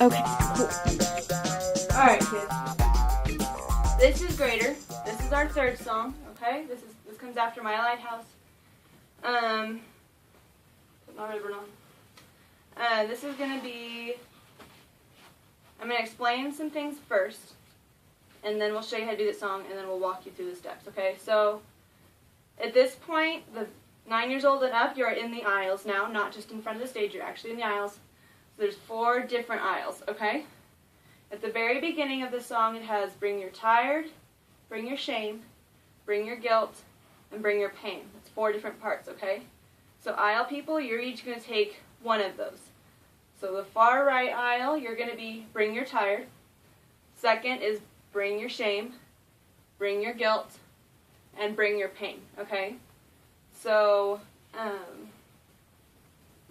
Okay, cool. Alright, kids. This is Greater. This is our third song, okay? This comes after My Lighthouse. Put my ribbon on. This is going to be... I'm going to explain some things first, and then we'll show you how to do the song, and then we'll walk you through the steps, okay? So, at this point, the 9 years old and up, you're in the aisles now, not just in front of the stage, you're actually in the aisles. So there's 4 different aisles, okay? At the very beginning of the song, it has bring your tired, bring your shame, bring your guilt, and bring your pain. That's 4 different parts, okay? So aisle people, you're each going to take one of those. So the far right aisle, you're going to be bring your tired. Second is bring your shame, bring your guilt, and bring your pain, okay? So,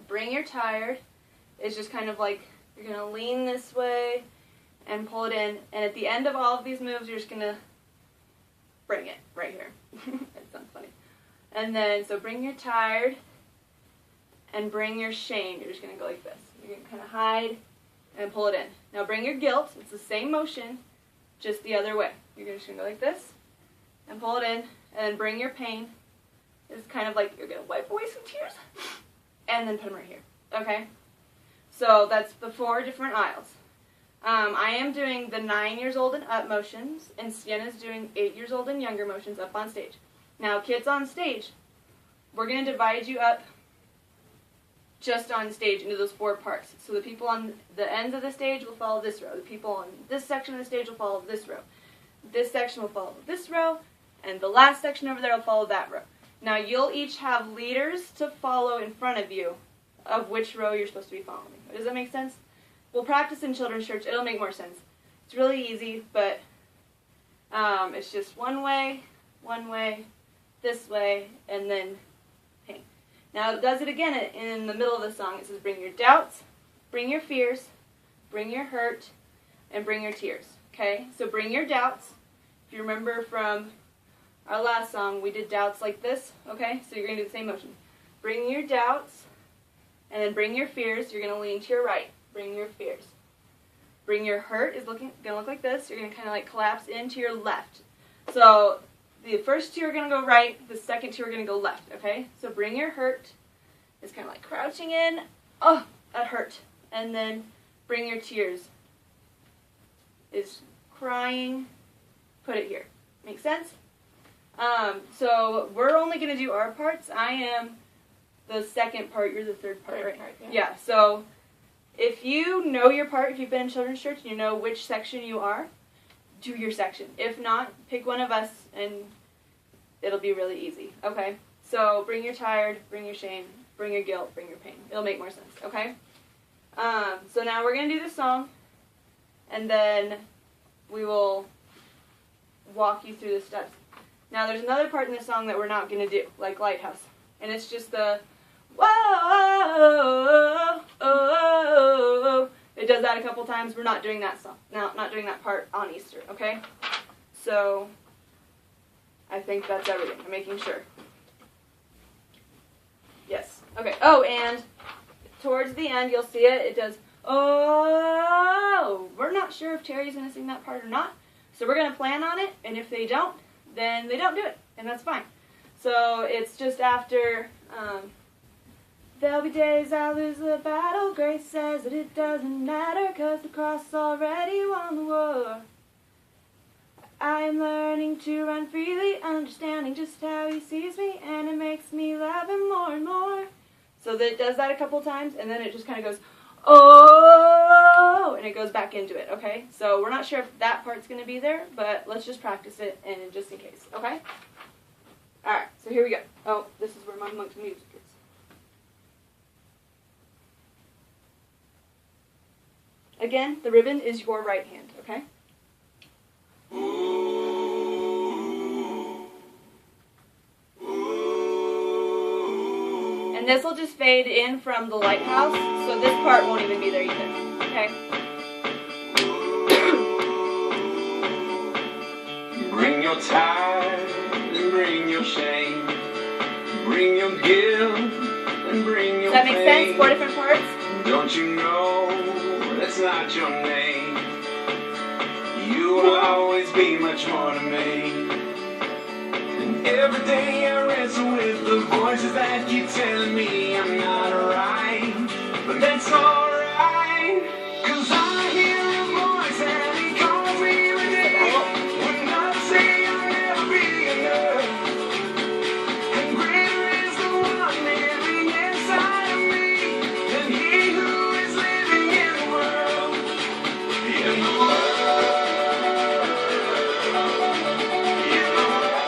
bring your tired is just kind of like, you're going to lean this way and pull it in, and at the end of all of these moves, you're just going to bring it right here. That sounds funny. And then, so bring your tired and bring your shame. You're just going to go like this. You're going to kind of hide and pull it in. Now bring your guilt. It's the same motion, just the other way. You're just going to go like this and pull it in, and then bring your pain. It's kind of like you're going to wipe away some tears and then put them right here. Okay? So that's the 4 different aisles. I am doing the 9 years old and up motions, and Sienna's doing 8 years old and younger motions up on stage. Now, kids on stage, we're going to divide you up just on stage into those 4 parts. So the people on the ends of the stage will follow this row. The people on this section of the stage will follow this row. This section will follow this row, and the last section over there will follow that row. Now, you'll each have leaders to follow in front of you of which row you're supposed to be following. Does that make sense? We'll practice in children's church. It'll make more sense. It's really easy, but it's just one way, this way, and then pain. Now it does it again in the middle of the song. It says bring your doubts, bring your fears, bring your hurt, and bring your tears. Okay? So bring your doubts. If you remember from our last song, we did doubts like this. Okay? So you're going to do the same motion. Bring your doubts, and then bring your fears. You're going to lean to your right. Bring your fears. Bring your hurt is going to look like this. You're going to kind of like collapse into your left. So the first 2 are going to go right. The second 2 are going to go left. Okay? So bring your hurt is kind of like crouching in. Oh, that hurt. And then bring your tears is crying. Put it here. Make sense? So we're only going to do our parts. I am the second part. You're the third part, right? Yeah. So if you know your part, if you've been in children's church and you know which section you are, do your section. If not, pick one of us and it'll be really easy. Okay? So bring your tired, bring your shame, bring your guilt, bring your pain. It'll make more sense. Okay? So now we're going to do the song, and then we will walk you through the steps. Now there's another part in the song that we're not going to do, like Lighthouse. And it's just the whoa, oh, oh, oh. It does that a couple times. We're not doing that song. No, not doing that part on Easter, okay? So, I think that's everything. I'm making sure. Yes. Okay. Oh, and towards the end, you'll see it. It does, oh. We're not sure if Terry's going to sing that part or not. So we're going to plan on it. And if they don't, then they don't do it. And that's fine. So, it's just after... There'll be days I lose the battle. Grace says that it doesn't matter, 'cause the cross already won the war. I am learning to run freely, understanding just how he sees me, and it makes me love him more and more. So that it does that a couple times, and then it just kind of goes, oh, and it goes back into it, okay? So we're not sure if that part's going to be there, but let's just practice it, and just in case, okay? Alright, so here we go. Oh, this is where my monk's music is. Again, the ribbon is your right hand, okay? And this will just fade in from the lighthouse, so this part won't even be there either, okay? Bring your tithe and bring your shame, bring your guilt and bring your Does that make sense? 4 different parts? Don't you know that that's not your name. You will always be much more to me. And every day I wrestle with the voices that keep telling me I'm not right. But that's alright, 'cause I hear a voice and he calls me redeemed. When I say I'll never be enough, and greater is the one living inside of me than he who is living in the world. In the world. In the world.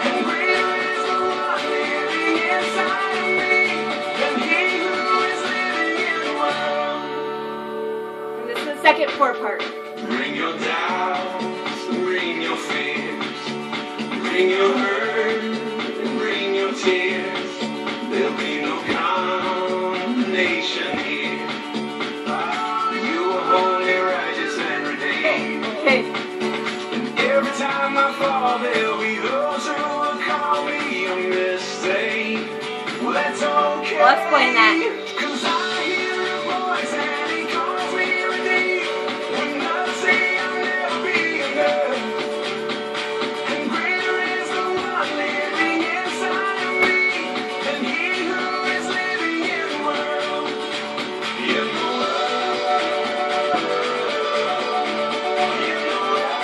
And greater is the one living inside of me than he who is living in the world. And this is the second four part. Bring your doubts, bring your fears, bring your hurt, and bring your tears. There'll be no condemnation here. You are holy, righteous, and redeemed. Okay. And every time I fall, there'll be those who will call me a mistake. Well, that's okay. Well, explain that. 'Cause I hear a voice and he calls me redeemed. When I say I'll never be enough, and greater is the one living inside of me than he who is living in the world. In the world. In the world.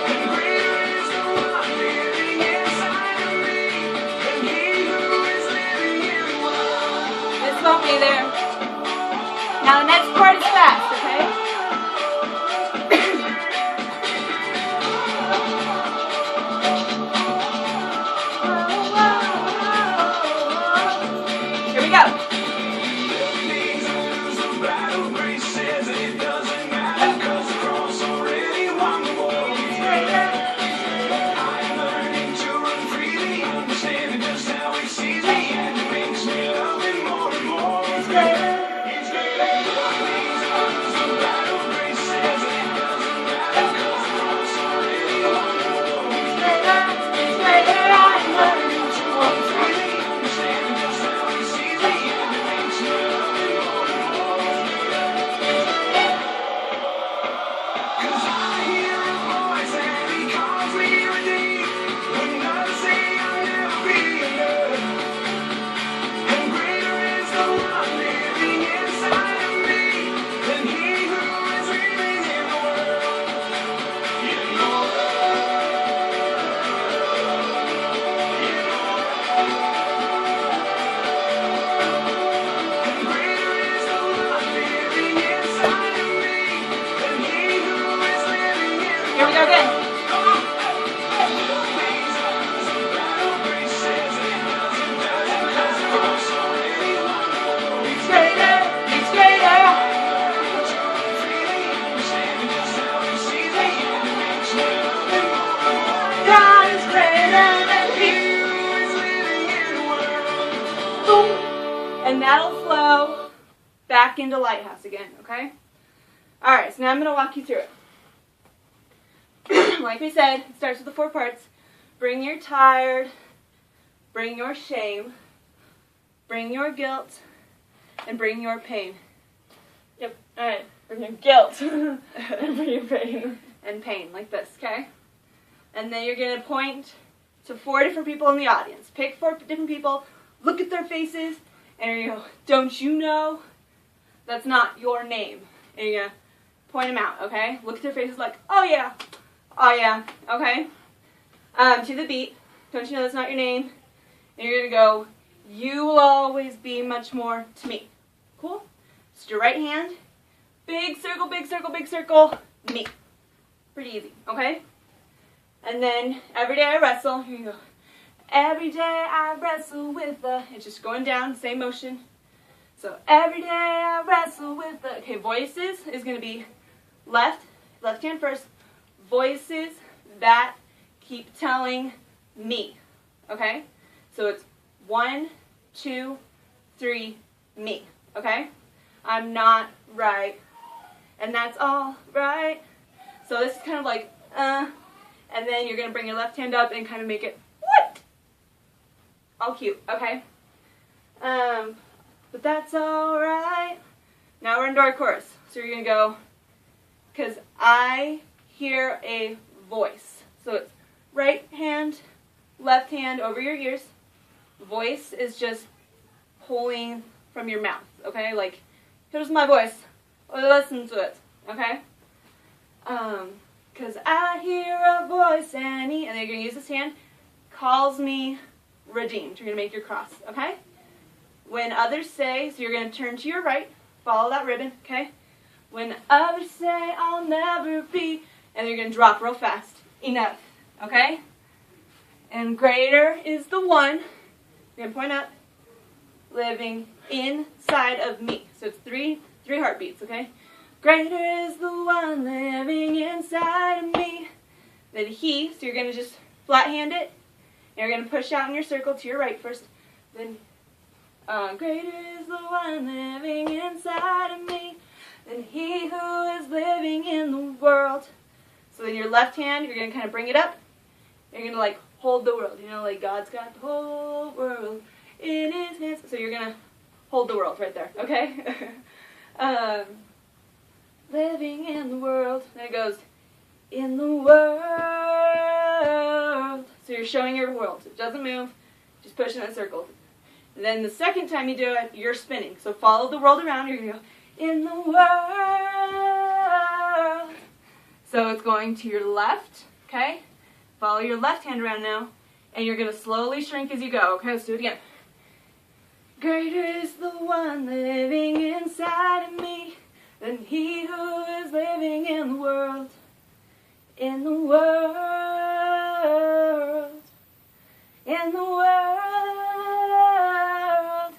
And greater is the one living inside of me than he who is living in the world. This won't be there. Now the next part is fast, okay? Here we go. Needs to lose the battle, grace says that it doesn't matter, 'cause the cross already won the war. I'm learning to run freely, understanding just how he sees me, and it makes me love him more and more. He's greater. He's greater. Needs to lose the battle, grace says that it doesn't matter, 'cause the cross already won the war. He's greater. He's greater. I'm learning to run freely, understanding just how he sees me, and it makes me love him more and more. 'Cause I hear a voice and he calls me redeemed. When I say I'll never be enough, and greater is the one living inside of me than he who is living in the world. In the And greater is the one living inside of me than he who is living in the world. Here we go again. He's greater. He's greater. God is greater than he. Boom. And that'll flow back into Lighthouse again, okay? Alright, so now I'm going to walk you through it. Like we said, it starts with the four parts. Bring your tired, bring your shame, bring your guilt, and bring your pain. Yep. Alright. Bring your guilt. And bring your pain. And pain, like this, okay? And then you're going to point to 4 different people in the audience. Pick 4 different people, look at their faces, and you're going to go, don't you know that's not your name? And you're going to point them out, okay? Look at their faces like, oh yeah, okay? To the beat, don't you know that's not your name? And you're going to go, you will always be much more to me. Cool? So your right hand, big circle, big circle, big circle, me. Pretty easy, okay? And then, every day I wrestle, here you go. Every day I wrestle with the, it's just going down, same motion. So, every day I wrestle with the, okay, voices is going to be left hand first, voices that keep telling me, okay? So it's 1, 2, 3, me, okay? I'm not right, and that's all right. So this is kind of like, and then you're going to bring your left hand up and kind of make it, what? How cute, okay? But that's alright. Now we're into our chorus. So you're going to go, because I hear a voice. So it's right hand, left hand over your ears. Voice is just pulling from your mouth, okay? Like, here's my voice. Listen to it, okay? Because I hear a voice, Annie, and then you're going to use this hand, calls me redeemed. You're going to make your cross, okay? When others say, so you're going to turn to your right, follow that ribbon, okay? When others say, I'll never be, and you're going to drop real fast. Enough, okay? And greater is the one, you're going to point up, living inside of me. So it's three heartbeats, okay? Greater is the one living inside of me. Then he, so you're going to just flat hand it. And you're going to push out in your circle to your right first. Then, greater is the one living inside of me than he who is living in the world. So then your left hand, you're going to kind of bring it up. You're going to like hold the world. You know, like God's got the whole world in his hands. So you're going to hold the world right there, okay? Living in the world. Then it goes, in the world. So you're showing your world. It doesn't move. Just push in that circle. And then the second time you do it, you're spinning. So follow the world around. You're going to go, in the world. So it's going to your left, okay? Follow your left hand around now. And you're going to slowly shrink as you go, okay? Let's do it again. Greater is the one living inside of me than he who is living in the world. In the world. In the world.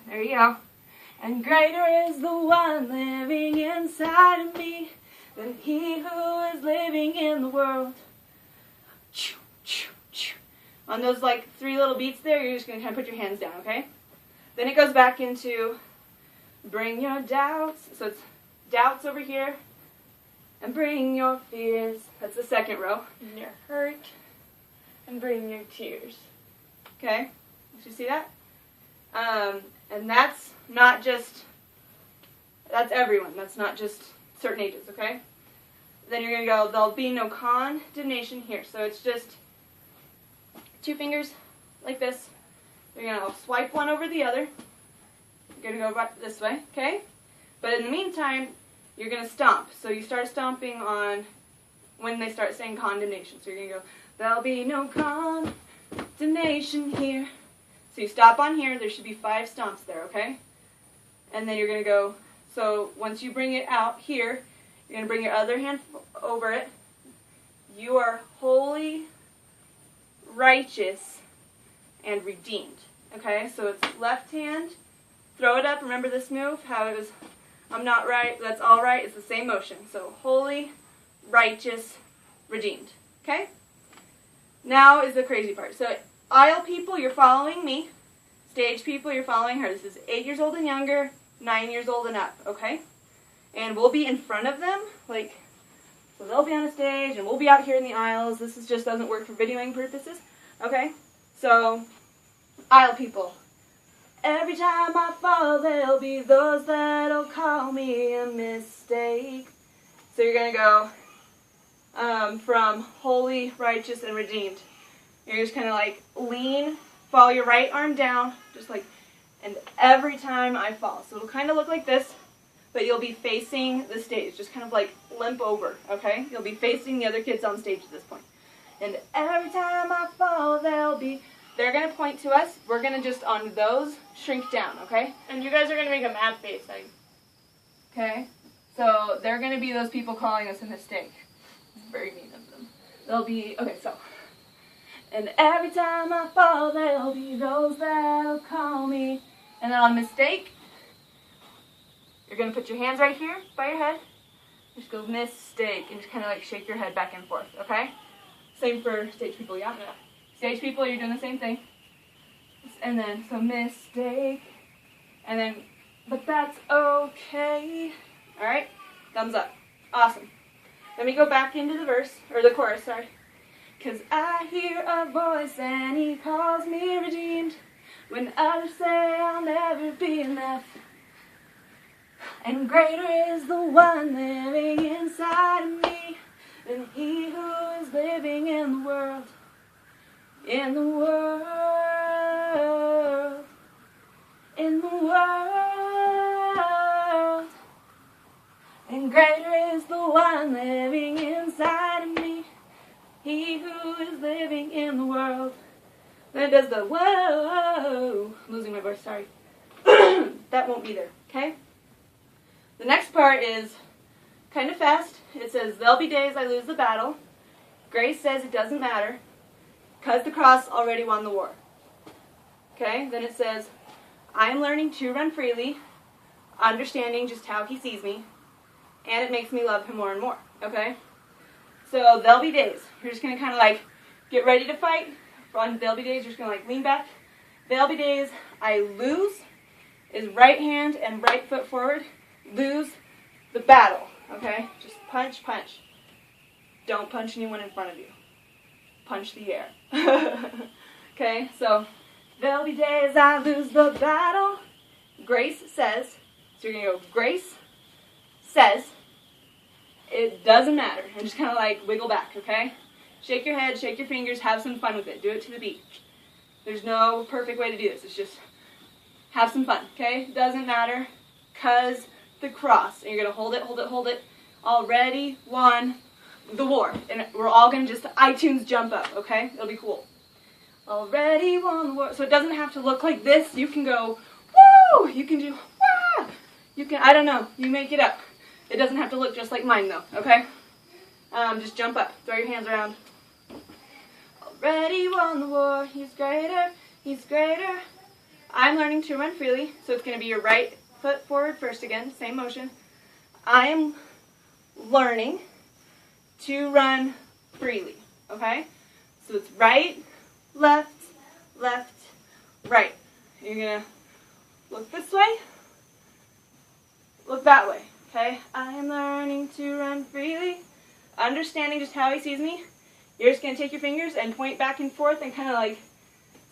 There you go. And greater is the one living inside of me than he who is living in the world. On those like 3 little beats there, you're just going to kind of put your hands down, okay? Then it goes back into bring your doubts. So it's doubts over here. And bring your fears. That's the second row. And your hurt. And bring your tears. Okay? Did you see that? And that's not just, that's everyone. That's not just certain ages, okay? Then you're going to go, there'll be no condemnation here. So it's just 2 fingers like this. You're going to swipe one over the other. You're going to go right this way, okay? But in the meantime, you're going to stomp. So you start stomping on when they start saying condemnation. So you're going to go, there'll be no condemnation here. So you stop on here. There should be 5 stomps there, okay? And then you're going to go, so once you bring it out here, you're going to bring your other hand over it. You are holy, righteous, and redeemed. Okay, so it's left hand, throw it up. Remember this move, how it was, I'm not right, that's all right. It's the same motion. So holy, righteous, redeemed. Okay? Now is the crazy part. So aisle people, you're following me. Stage people, you're following her. This is 8 years old and younger, 9 years old and up. Okay? And we'll be in front of them, like, so they'll be on a stage, and we'll be out here in the aisles. This just doesn't work for videoing purposes. Okay? So, aisle people. Every time I fall, there'll be those that'll call me a mistake. So you're going to go from holy, righteous, and redeemed. You're just kind of like lean, follow your right arm down, just like, and every time I fall. So it'll kind of look like this, but you'll be facing the stage, just kind of like limp over, okay? You'll be facing the other kids on stage at this point. And every time I fall, they're going to point to us. We're going to just, on those, shrink down, okay? And you guys are going to make a mad face, like. Okay? So they're going to be those people calling us a mistake. It's very mean of them. They'll be, okay, so. And every time I fall, there'll be those that'll call me. And then on mistake, you're going to put your hands right here by your head. Just go mistake and just kind of like shake your head back and forth, okay? Same for stage people, yeah? Yeah. Stage people, you're doing the same thing. And then, so mistake. And then, but that's okay. Alright? Thumbs up. Awesome. Let me go back into the verse, or the chorus, sorry. 'Cause I hear a voice and he calls me redeemed. When others say I'll never be enough. And greater is the one living inside of me than he who is living in the world. In the world. In the world. And greater is the one living inside of me, he who is living in the world. Then it does the whoa. I'm losing my voice, sorry. That won't be there, okay? The next part is kind of fast. It says, there'll be days I lose the battle. Grace says it doesn't matter, 'cause the cross already won the war. Okay, then it says, I am learning to run freely, understanding just how he sees me, and it makes me love him more and more, okay? So there'll be days. You're just going to kind of like get ready to fight. On there'll be days, you're just going to like lean back. There'll be days I lose is right hand and right foot forward. Lose the battle, okay? Just punch, punch. Don't punch anyone in front of you. Punch the air. Okay, so there'll be days I lose the battle. Grace says, so you're going to go, Grace says, it doesn't matter. And just kind of like wiggle back, okay? Shake your head, shake your fingers, have some fun with it. Do it to the beat. There's no perfect way to do this. It's just have some fun, okay? Doesn't matter, 'cause the cross. And you're going to hold it, hold it, hold it. Already won the war. And we're all going to just iTunes jump up, okay? It'll be cool. Already won the war. So it doesn't have to look like this. You can go, woo! You can do, wah! You can, I don't know. You make it up. It doesn't have to look just like mine, though, okay? Just jump up. Throw your hands around. Already won the war. He's greater. He's greater. I'm learning to run freely. So it's going to be your right foot forward first again. Same motion. I am learning to run freely, okay? So it's right, left, left, right. You're going to look this way. Look that way. Okay, I am learning to run freely, understanding just how he sees me. You're just going to take your fingers and point back and forth and kind of like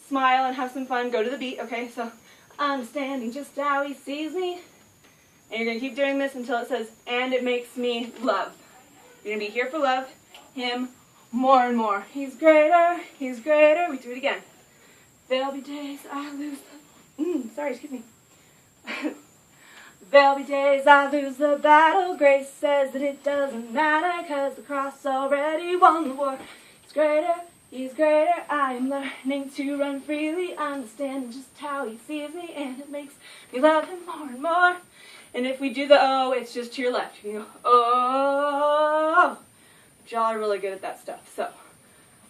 smile and have some fun. Go to the beat, okay? So, understanding just how he sees me. And you're going to keep doing this until it says, and it makes me love. You're going to be here for love, him more and more. He's greater, he's greater. We do it again. There'll be days I lose the... sorry, excuse me. There'll be days I lose the battle. Grace says that it doesn't matter, 'cause the cross already won the war. He's greater, he's greater. I am learning to run freely, understanding just how he sees me, and it makes me love him more and more. And if we do the O, it's just to your left. You go, oh. But y'all are really good at that stuff. So,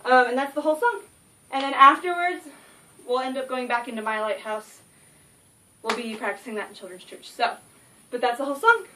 and that's the whole song. And then afterwards, we'll end up going back into My Lighthouse. We'll be practicing that in children's church. So, but that's the whole song.